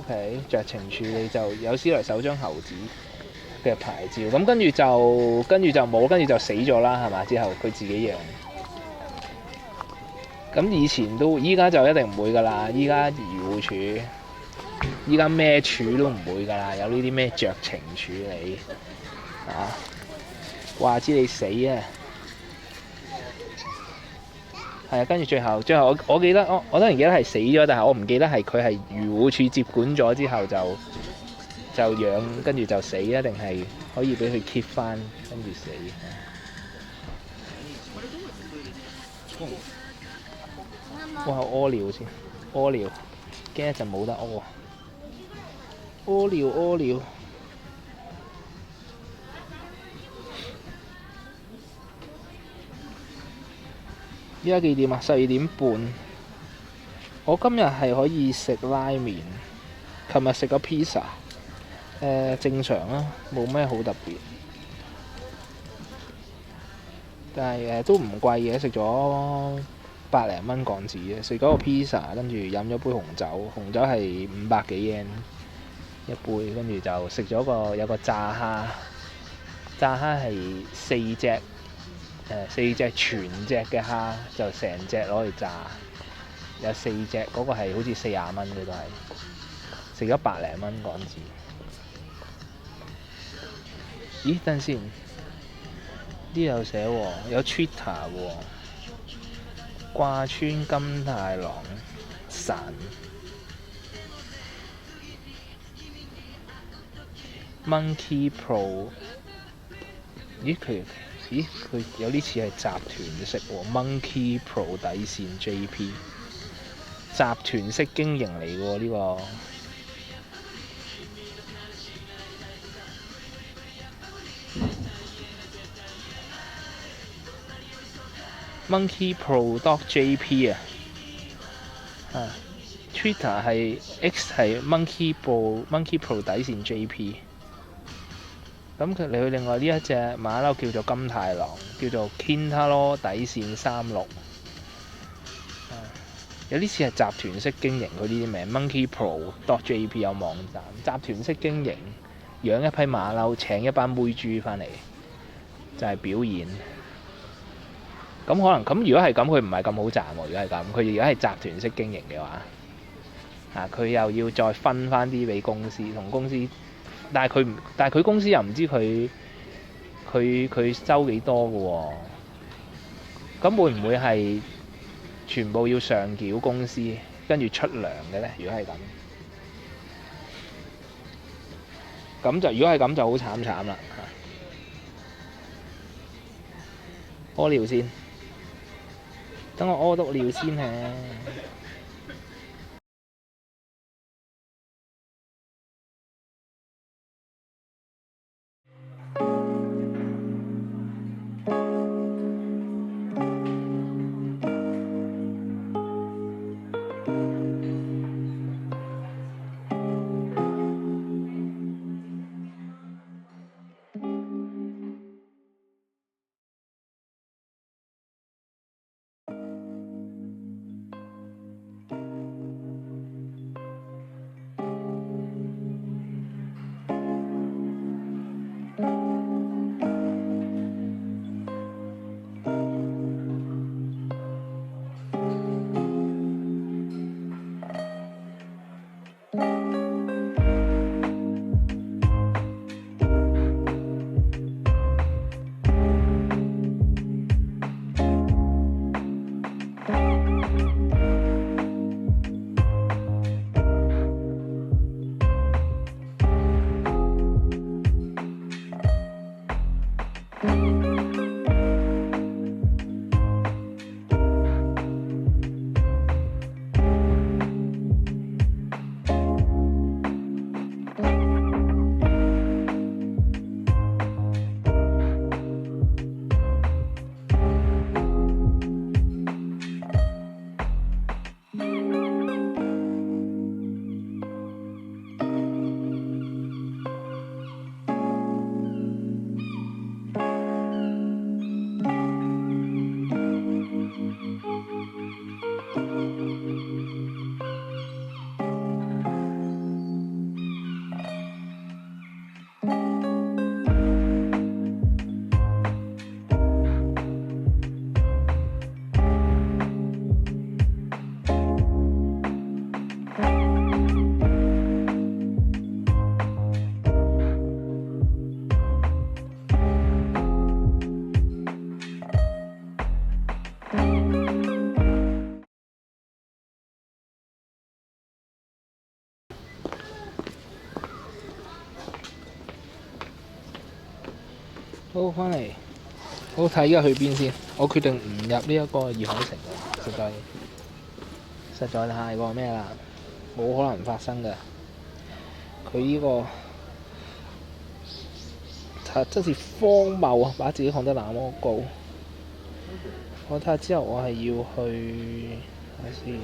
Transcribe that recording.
OK，酌情處理就有史來首張猴子嘅牌照，咁跟住就冇，跟住就死咗啦，係嘛？之後佢自己養。咁以前都，依家就一定唔會㗎啦。依家漁護署，依家咩處都唔會㗎啦，有呢啲咩酌情處理啊，話知你死啊！係啊，跟住最後我記得我當然記得係死咗，但係我唔記得係佢係漁護署接管咗之後就養，跟住就死啊，定係可以俾佢 keep 翻跟住死？哇！屙尿先，屙尿，驚一陣冇得屙。屙尿。依家幾點啊？12點半。我今日係可以食拉麵，琴日食咗 pizza。正常啦，冇咩好特別。但係都唔貴嘅，食咗百零蚊港紙嘅，食嗰個 pizza，跟住飲咗杯紅酒，紅酒係500幾 yen 一杯，跟住就食咗有個炸蝦，炸蝦係4隻全隻嘅蝦，就成隻攞嚟炸，有4隻，嗰個係好似40蚊嘅都係，食咗百零蚊港紙。咦？等陣先，呢有寫喎，有 Twitter 喎。掛川金太郎散 Monkey Pro， 佢有啲似係集團式喎。Monkey Pro 底線 JP 集團式經營嚟喎呢個。Monkey Pro .jp 啊，Twitter 係 X 係 Monkey Pro 底線 JP。咁佢另外呢一隻馬騮叫做金太郎，叫做 Kintaro 底線36。有啲似係集團式經營佢呢啲名 ，Monkey Pro .jp 有網站，集團式經營，養一批馬騮，請一班妹豬翻嚟，就係表演。咁可能咁，如果係咁，佢唔係咁好賺喎。如果係咁，佢如果係集團式經營嘅話，佢又要再分翻啲俾公司，同公司，但係佢公司又唔知佢收幾多嘅喎。咁會唔會係全部要上繳公司，跟住出糧嘅咧？如果係咁，如果係咁就好慘啦。屙尿先。等我屙篤尿先啊！好，翻嚟。好睇依家去邊先？我決定唔入呢一個二海城啦，實在太過咩啦，冇可能發生㗎。佢呢個真是荒謬啊！把自己看得那麼高。我睇下之後，我係要去睇下先。